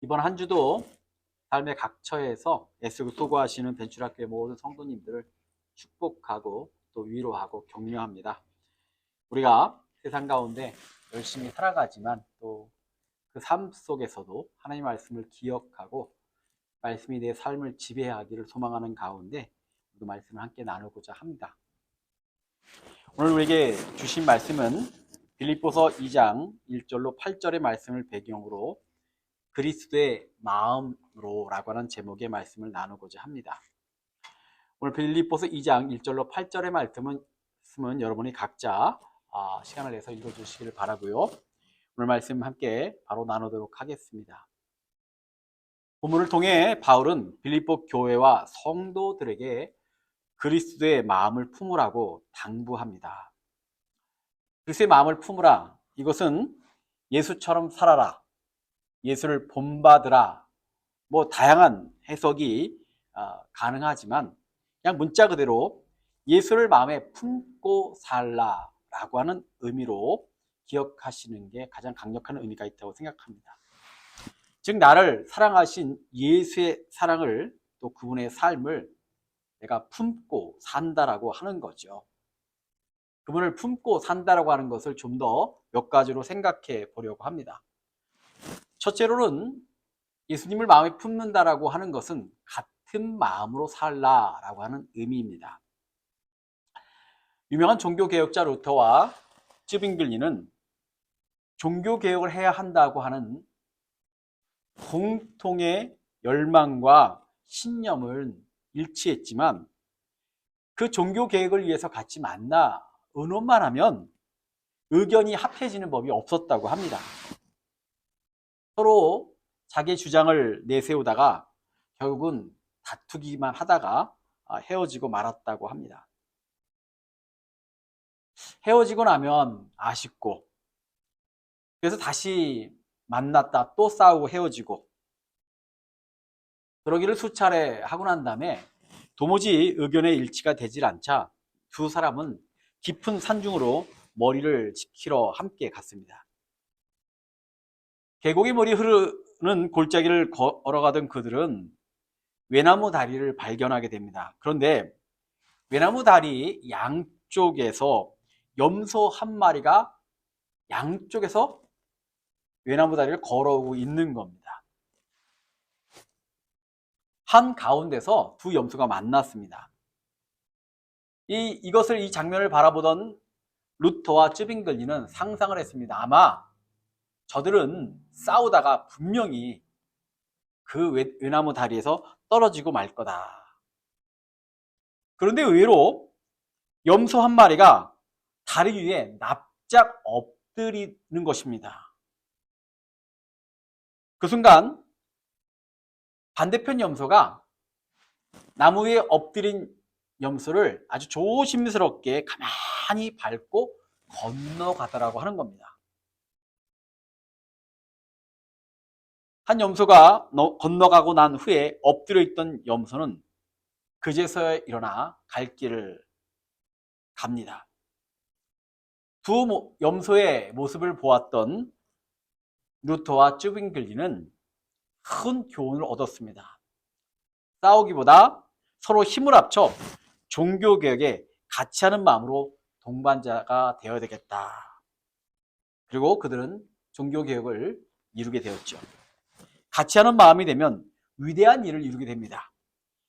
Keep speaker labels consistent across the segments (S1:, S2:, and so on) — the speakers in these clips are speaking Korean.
S1: 이번 한 주도 삶의 각처에서 애쓰고 수고하시는 벤출학교의 모든 성도님들을 축복하고 또 위로하고 격려합니다. 우리가 세상 가운데 열심히 살아가지만 또 그 삶 속에서도 하나님의 말씀을 기억하고 말씀이 내 삶을 지배하기를 소망하는 가운데 그 말씀을 함께 나누고자 합니다. 오늘 우리에게 주신 말씀은 빌립보서 2장 1절로 8절의 말씀을 배경으로 그리스도의 마음으로 라고 하는 제목의 말씀을 나누고자 합니다. 오늘 빌립보서 2장 1절로 8절의 말씀은 여러분이 각자 시간을 내서 읽어주시기를 바라고요. 오늘 말씀 함께 바로 나누도록 하겠습니다. 본문을 통해 바울은 빌립보 교회와 성도들에게 그리스도의 마음을 품으라고 당부합니다. 그리스도의 마음을 품으라. 이것은 예수처럼 살아라, 예수를 본받으라, 다양한 해석이 가능하지만 그냥 문자 그대로 예수를 마음에 품고 살라라고 하는 의미로 기억하시는 게 가장 강력한 의미가 있다고 생각합니다. 즉 나를 사랑하신 예수의 사랑을 또 그분의 삶을 내가 품고 산다라고 하는 거죠. 그분을 품고 산다라고 하는 것을 좀 더 몇 가지로 생각해 보려고 합니다. 첫째로는 예수님을 마음에 품는다라고 하는 것은 같은 마음으로 살라라고 하는 의미입니다. 유명한 종교개혁자 루터와 쯔빙글리는 종교개혁을 해야 한다고 하는 공통의 열망과 신념을 일치했지만 그 종교개혁을 위해서 같이 만나 의논만 하면 의견이 합해지는 법이 없었다고 합니다. 서로 자기 주장을 내세우다가 결국은 다투기만 하다가 헤어지고 말았다고 합니다. 헤어지고 나면 아쉽고 그래서 다시 만났다 또 싸우고 헤어지고 그러기를 수차례 하고 난 다음에 도무지 의견의 일치가 되질 않자 두 사람은 깊은 산중으로 머리를 식히러 함께 갔습니다. 계곡의 물이 흐르는 골짜기를 걸어가던 그들은 외나무 다리를 발견하게 됩니다. 그런데 외나무 다리 양쪽에서 염소 한 마리가 양쪽에서 외나무 다리를 걸어오고 있는 겁니다. 한 가운데서 두 염소가 만났습니다. 이 장면을 바라보던 루터와 쯔빙글리는 상상을 했습니다. 아마 저들은 싸우다가 분명히 그 외나무 다리에서 떨어지고 말 거다. 그런데 의외로 염소 한 마리가 다리 위에 납작 엎드리는 것입니다. 그 순간 반대편 염소가 나무 위에 엎드린 염소를 아주 조심스럽게 가만히 밟고 건너가더라고 하는 겁니다. 한 염소가 건너가고 난 후에 엎드려 있던 염소는 그제서야 일어나 갈 길을 갑니다. 두 염소의 모습을 보았던 루터와 쯔빙글리는 큰 교훈을 얻었습니다. 싸우기보다 서로 힘을 합쳐 종교개혁에 같이 하는 마음으로 동반자가 되어야 되겠다. 그리고 그들은 종교개혁을 이루게 되었죠. 같이 하는 마음이 되면 위대한 일을 이루게 됩니다.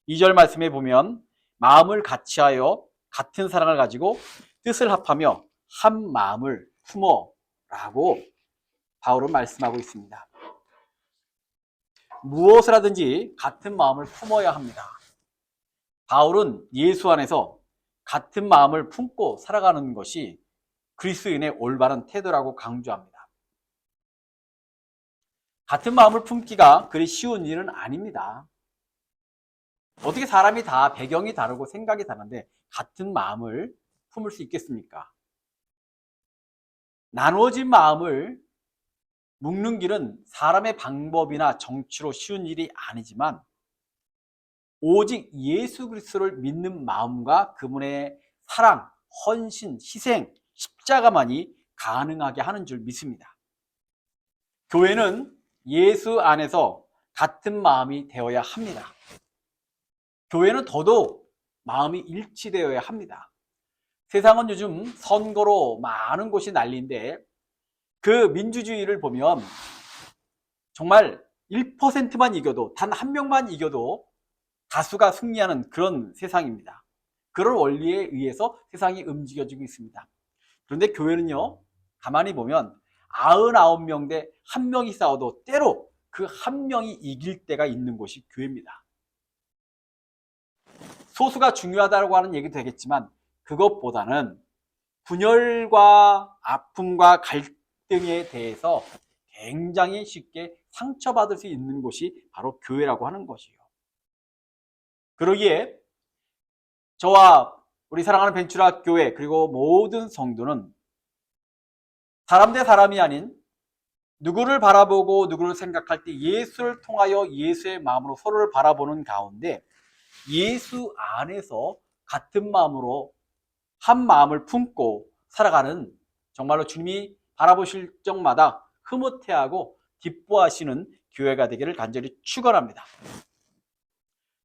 S1: 2절 말씀에 보면 마음을 같이하여 같은 사랑을 가지고 뜻을 합하며 한 마음을 품어 라고 바울은 말씀하고 있습니다. 무엇을 하든지 같은 마음을 품어야 합니다. 바울은 예수 안에서 같은 마음을 품고 살아가는 것이 그리스도인의 올바른 태도라고 강조합니다. 같은 마음을 품기가 그리 쉬운 일은 아닙니다. 어떻게 사람이 다 배경이 다르고 생각이 다른데 같은 마음을 품을 수 있겠습니까? 나누어진 마음을 묶는 길은 사람의 방법이나 정치로 쉬운 일이 아니지만 오직 예수 그리스도를 믿는 마음과 그분의 사랑, 헌신, 희생, 십자가만이 가능하게 하는 줄 믿습니다. 교회는 예수 안에서 같은 마음이 되어야 합니다. 교회는 더더욱 마음이 일치되어야 합니다. 세상은 요즘 선거로 많은 곳이 난리인데 그 민주주의를 보면 정말 1%만 이겨도, 단 한 명만 이겨도 다수가 승리하는 그런 세상입니다. 그런 원리에 의해서 세상이 움직여지고 있습니다. 그런데 교회는요, 가만히 보면 99명 대 1명이 싸워도 때로 그 1명이 이길 때가 있는 곳이 교회입니다. 소수가 중요하다고 하는 얘기도 되겠지만 그것보다는 분열과 아픔과 갈등에 대해서 굉장히 쉽게 상처받을 수 있는 곳이 바로 교회라고 하는 것이에요. 그러기에 저와 우리 사랑하는 벤츄라 교회 그리고 모든 성도는 사람 대 사람이 아닌 누구를 바라보고 누구를 생각할 때 예수를 통하여 예수의 마음으로 서로를 바라보는 가운데 예수 안에서 같은 마음으로 한 마음을 품고 살아가는 정말로 주님이 바라보실 적마다 흐뭇해하고 기뻐하시는 교회가 되기를 간절히 축원합니다.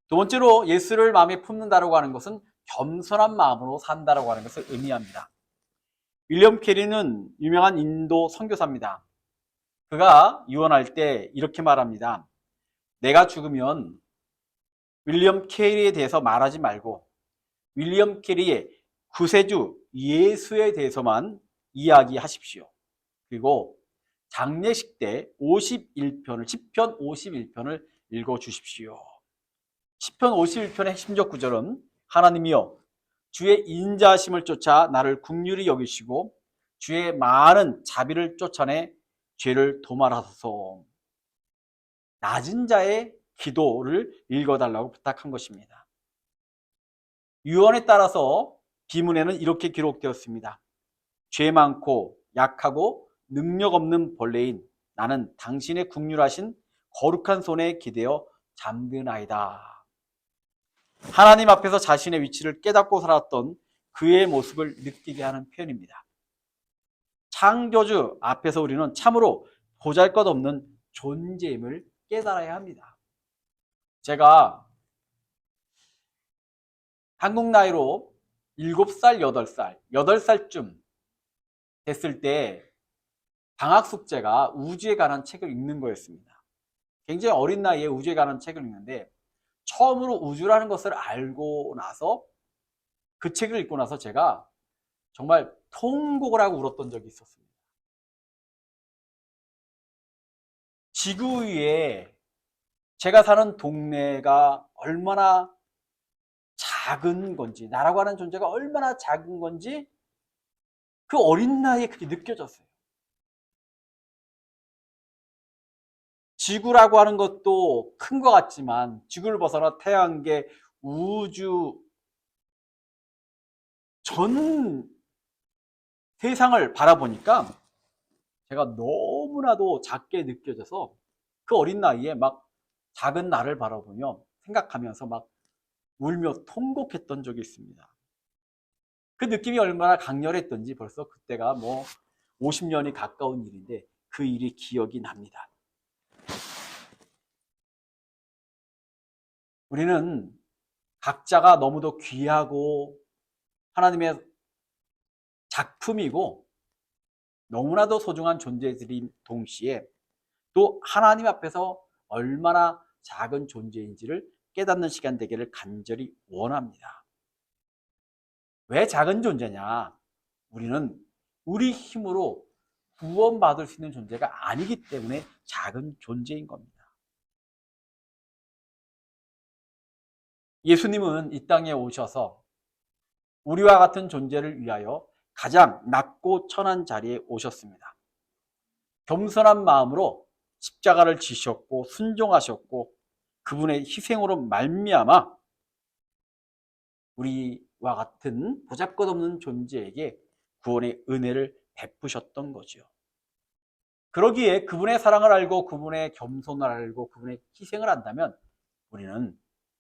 S1: 두 번째로 예수를 마음에 품는다라고 하는 것은 겸손한 마음으로 산다라고 하는 것을 의미합니다. 윌리엄 캐리는 유명한 인도 선교사입니다. 그가 유언할 때 이렇게 말합니다. 내가 죽으면 윌리엄 캐리에 대해서 말하지 말고 윌리엄 캐리의 구세주 예수에 대해서만 이야기하십시오. 그리고 장례식 때 51편을, 10편 51편을 읽어주십시오. 10편 51편의 핵심적 구절은 하나님이여 주의 인자하심을 쫓아 나를 긍휼히 여기시고 주의 많은 자비를 쫓아내 죄를 도말하소서. 낮은 자의 기도를 읽어달라고 부탁한 것입니다. 유언에 따라서 비문에는 이렇게 기록되었습니다. 죄 많고 약하고 능력 없는 벌레인 나는 당신의 긍휼하신 거룩한 손에 기대어 잠드나이다. 하나님 앞에서 자신의 위치를 깨닫고 살았던 그의 모습을 느끼게 하는 표현입니다. 창조주 앞에서 우리는 참으로 보잘것없는 존재임을 깨달아야 합니다. 제가 한국 나이로 7살, 8살, 8살쯤 됐을 때 방학 숙제가 우주에 관한 책을 읽는 거였습니다. 굉장히 어린 나이에 우주에 관한 책을 읽는데 처음으로 우주라는 것을 알고 나서 그 책을 읽고 나서 제가 정말 통곡을 하고 울었던 적이 있었습니다. 지구 위에 제가 사는 동네가 얼마나 작은 건지, 나라고 하는 존재가 얼마나 작은 건지 그 어린 나이에 그게 느껴졌어요. 지구라고 하는 것도 큰 것 같지만 지구를 벗어나 태양계, 우주 전 세상을 바라보니까 제가 너무나도 작게 느껴져서 그 어린 나이에 막 작은 나를 바라보며 생각하면서 막 울며 통곡했던 적이 있습니다. 그 느낌이 얼마나 강렬했던지 벌써 그때가 뭐 50년이 가까운 일인데 그 일이 기억이 납니다. 우리는 각자가 너무도 귀하고 하나님의 작품이고 너무나도 소중한 존재들인 동시에 또 하나님 앞에서 얼마나 작은 존재인지를 깨닫는 시간 되기를 간절히 원합니다. 왜 작은 존재냐? 우리는 우리 힘으로 구원받을 수 있는 존재가 아니기 때문에 작은 존재인 겁니다. 예수님은 이 땅에 오셔서 우리와 같은 존재를 위하여 가장 낮고 천한 자리에 오셨습니다. 겸손한 마음으로 십자가를 지셨고 순종하셨고 그분의 희생으로 말미암아 우리와 같은 보잘것없는 존재에게 구원의 은혜를 베푸셨던 거죠. 그러기에 그분의 사랑을 알고 그분의 겸손을 알고 그분의 희생을 안다면 우리는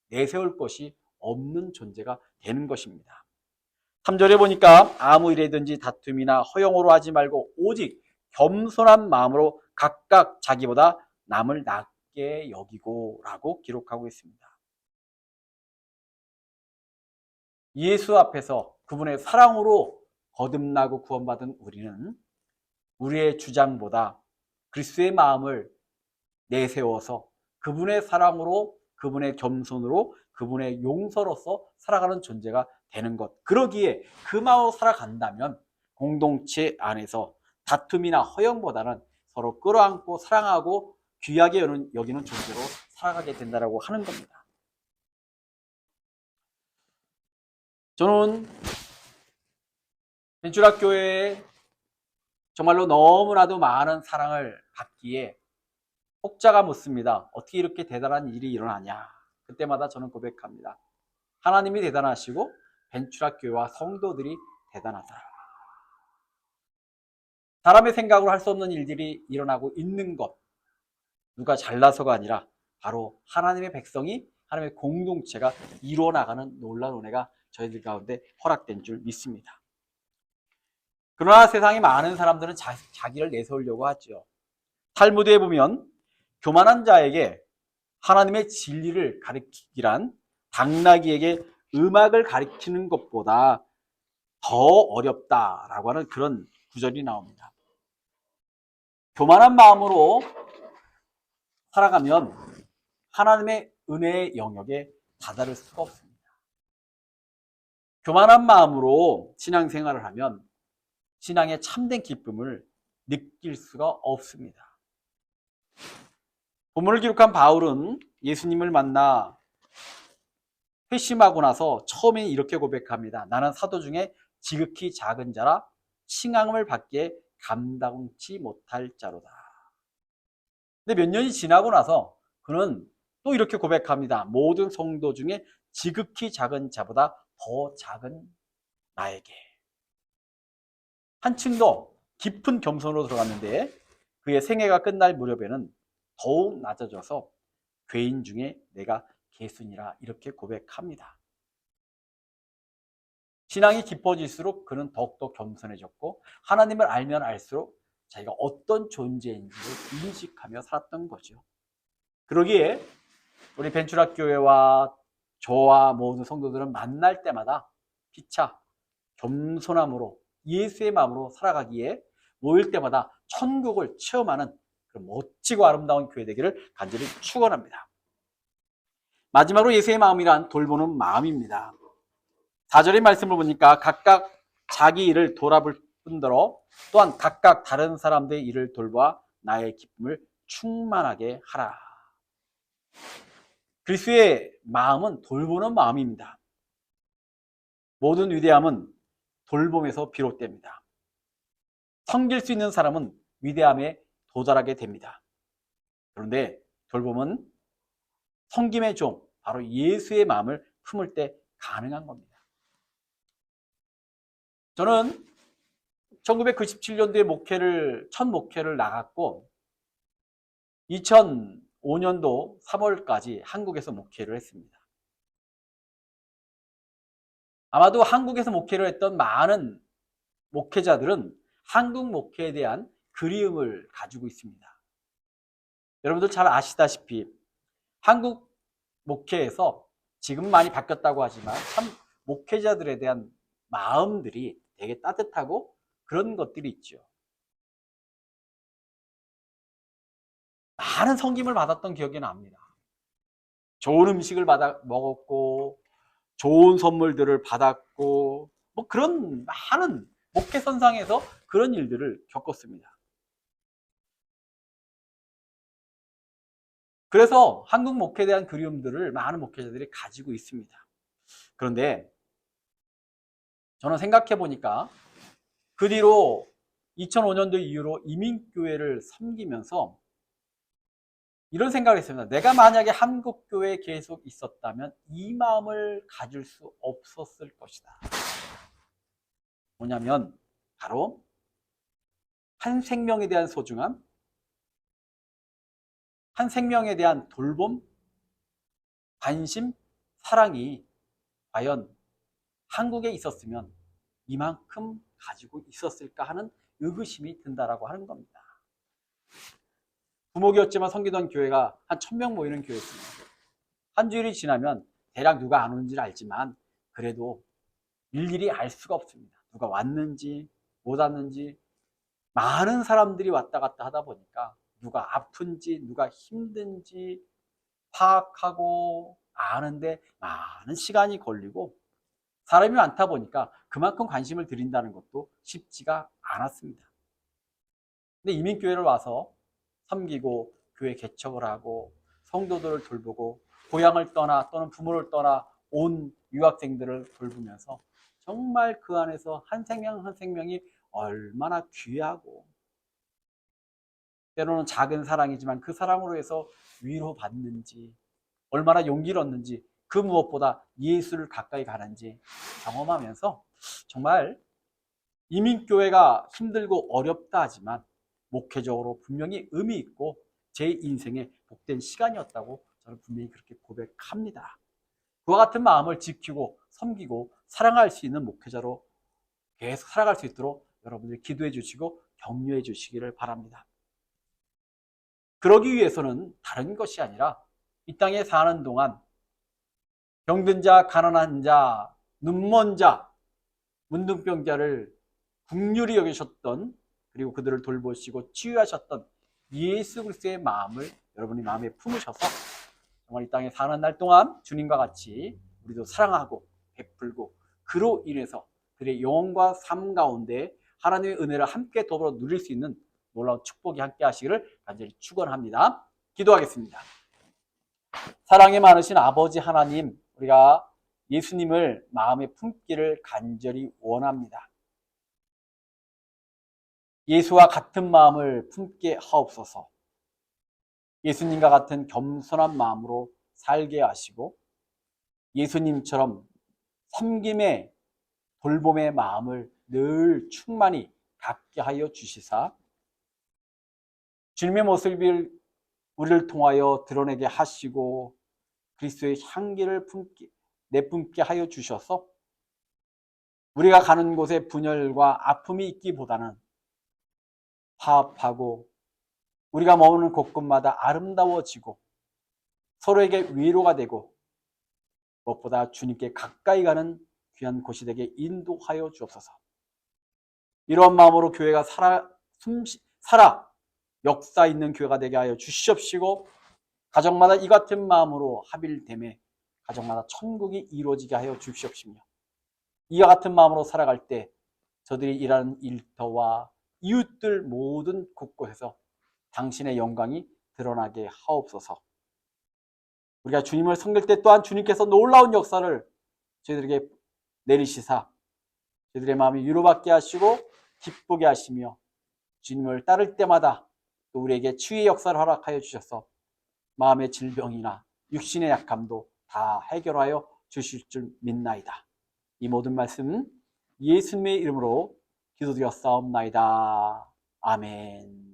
S1: 내세울 것이 없는 존재가 되는 것입니다. 3절에 보니까 아무 일이든지 다툼이나 허영으로 하지 말고 오직 겸손한 마음으로 각각 자기보다 남을 낮게 여기고 라고 기록하고 있습니다. 예수 앞에서 그분의 사랑으로 거듭나고 구원받은 우리는 우리의 주장보다 그리스도의 마음을 내세워서 그분의 사랑으로 그분의 겸손으로 그분의 용서로서 살아가는 존재가 되는 것. 그러기에 그 마음으로 살아간다면 공동체 안에서 다툼이나 허영보다는 서로 끌어안고 사랑하고 귀하게 여기는 존재로 살아가게 된다고 하는 겁니다. 저는 벤츄라교회에 정말로 너무나도 많은 사랑을 받기에 혹자가 묻습니다. 어떻게 이렇게 대단한 일이 일어나냐? 그때마다 저는 고백합니다. 하나님이 대단하시고 벤츄라교회와 성도들이 대단하다. 사람의 생각으로 할 수 없는 일들이 일어나고 있는 것. 누가 잘나서가 아니라 바로 하나님의 백성이 하나님의 공동체가 이루어나가는 놀라운 은혜가 저희들 가운데 허락된 줄 믿습니다. 그러나 세상에 많은 사람들은 자기를 내세우려고 하죠. 탈무드에 보면 교만한 자에게 하나님의 진리를 가르치기란 당나귀에게 음악을 가르치는 것보다 더 어렵다라고 하는 그런 구절이 나옵니다. 교만한 마음으로 살아가면 하나님의 은혜의 영역에 다다를 수가 없습니다. 교만한 마음으로 신앙생활을 하면 신앙의 참된 기쁨을 느낄 수가 없습니다. 본문을 기록한 바울은 예수님을 만나 회심하고 나서 처음에 이렇게 고백합니다. 나는 사도 중에 지극히 작은 자라 칭함을 받기에 감당치 못할 자로다. 근데 몇 년이 지나고 나서 그는 또 이렇게 고백합니다. 모든 성도 중에 지극히 작은 자보다 더 작은 나에게. 한층 더 깊은 겸손으로 들어갔는데 그의 생애가 끝날 무렵에는 더욱 낮아져서 괴인 중에 내가 개순이라 이렇게 고백합니다. 신앙이 깊어질수록 그는 더욱더 겸손해졌고 하나님을 알면 알수록 자기가 어떤 존재인지를 인식하며 살았던 거죠. 그러기에 우리 벤츄라 교회와 저와 모든 성도들은 만날 때마다 피차 겸손함으로 예수의 마음으로 살아가기에 모일 때마다 천국을 체험하는 그런 멋지고 아름다운 교회 되기를 간절히 축원합니다. 마지막으로 예수의 마음이란 돌보는 마음입니다. 4절의 말씀을 보니까 각각 자기 일을 돌아볼 뿐더러 또한 각각 다른 사람들의 일을 돌보아 나의 기쁨을 충만하게 하라. 그리스도의 마음은 돌보는 마음입니다. 모든 위대함은 돌봄에서 비롯됩니다. 섬길 수 있는 사람은 위대함에 도달하게 됩니다. 그런데 돌봄은 섬김의 종, 바로 예수의 마음을 품을 때 가능한 겁니다. 저는 1997년도에 첫 목회를 나갔고 2005년도 3월까지 한국에서 목회를 했습니다. 아마도 한국에서 목회를 했던 많은 목회자들은 한국 목회에 대한 그리움을 가지고 있습니다. 여러분들 잘 아시다시피 한국 목회에서 지금 많이 바뀌었다고 하지만 참 목회자들에 대한 마음들이 되게 따뜻하고 그런 것들이 있죠. 많은 섬김을 받았던 기억이 납니다. 좋은 음식을 받아 먹었고 좋은 선물들을 받았고 뭐 그런 많은 목회선상에서 그런 일들을 겪었습니다. 그래서 한국 목회에 대한 그리움들을 많은 목회자들이 가지고 있습니다. 그런데 저는 생각해 보니까 그 뒤로 2005년도 이후로 이민교회를 섬기면서 이런 생각을 했습니다. 내가 만약에 한국교회에 계속 있었다면 이 마음을 가질 수 없었을 것이다. 뭐냐면 바로 한 생명에 대한 소중함, 한 생명에 대한 돌봄, 관심, 사랑이 과연 한국에 있었으면 이만큼 가지고 있었을까 하는 의구심이 든다라고 하는 겁니다. 부목이었지만 섬기던 교회가 한 1000명 모이는 교회였습니다. 한 주일이 지나면 대략 누가 안 오는지를 알지만 그래도 일일이 알 수가 없습니다. 누가 왔는지 못 왔는지 많은 사람들이 왔다 갔다 하다 보니까 누가 아픈지 누가 힘든지 파악하고 아는데 많은 시간이 걸리고 사람이 많다 보니까 그만큼 관심을 드린다는 것도 쉽지가 않았습니다. 근데 이민교회를 와서 섬기고 교회 개척을 하고 성도들을 돌보고 고향을 떠나 또는 부모를 떠나 온 유학생들을 돌보면서 정말 그 안에서 한 생명 한 생명이 얼마나 귀하고 때로는 작은 사랑이지만 그 사랑으로 해서 위로받는지 얼마나 용기를 얻는지 그 무엇보다 예수를 가까이 가는지 경험하면서 정말 이민교회가 힘들고 어렵다 하지만 목회적으로 분명히 의미 있고 제 인생의 복된 시간이었다고 저는 분명히 그렇게 고백합니다. 그와 같은 마음을 지키고 섬기고 사랑할 수 있는 목회자로 계속 살아갈 수 있도록 여러분들이 기도해 주시고 격려해 주시기를 바랍니다. 그러기 위해서는 다른 것이 아니라 이 땅에 사는 동안 병든 자, 가난한 자, 눈먼 자, 문둥병자를 긍휼히 여기셨던 그리고 그들을 돌보시고 치유하셨던 예수 그리스도의 마음을 여러분이 마음에 품으셔서 정말 이 땅에 사는 날 동안 주님과 같이 우리도 사랑하고 베풀고 그로 인해서 그들의 영혼과 삶 가운데 하나님의 은혜를 함께 더불어 누릴 수 있는 놀라운 축복이 함께 하시기를 간절히 축원합니다. 기도하겠습니다. 사랑이 많으신 아버지 하나님, 우리가 예수님을 마음에 품기를 간절히 원합니다. 예수와 같은 마음을 품게 하옵소서. 예수님과 같은 겸손한 마음으로 살게 하시고 예수님처럼 섬김의 돌봄의 마음을 늘 충만히 갖게 하여 주시사 주님의 모습을 우리를 통하여 드러내게 하시고 그리스도의 향기를 내뿜게 하여 주셔서 우리가 가는 곳에 분열과 아픔이 있기보다는 화합하고 우리가 머무는 곳곳마다 아름다워지고 서로에게 위로가 되고 무엇보다 주님께 가까이 가는 귀한 곳이 되게 인도하여 주옵소서. 이런 마음으로 교회가 살아 역사 있는 교회가 되게 하여 주시옵시고 가정마다 이 같은 마음으로 합일됨에 가정마다 천국이 이루어지게 하여 주시옵시며 이와 같은 마음으로 살아갈 때 저들이 일하는 일터와 이웃들 모든 곳곳에서 당신의 영광이 드러나게 하옵소서. 우리가 주님을 섬길 때 또한 주님께서 놀라운 역사를 저희들에게 내리시사 저희들의 마음이 위로받게 하시고 기쁘게 하시며 주님을 따를 때마다 또 우리에게 치유의 역사를 허락하여 주셔서 마음의 질병이나 육신의 약함도 다 해결하여 주실 줄 믿나이다. 이 모든 말씀 예수님의 이름으로 기도드렸사옵나이다. 아멘.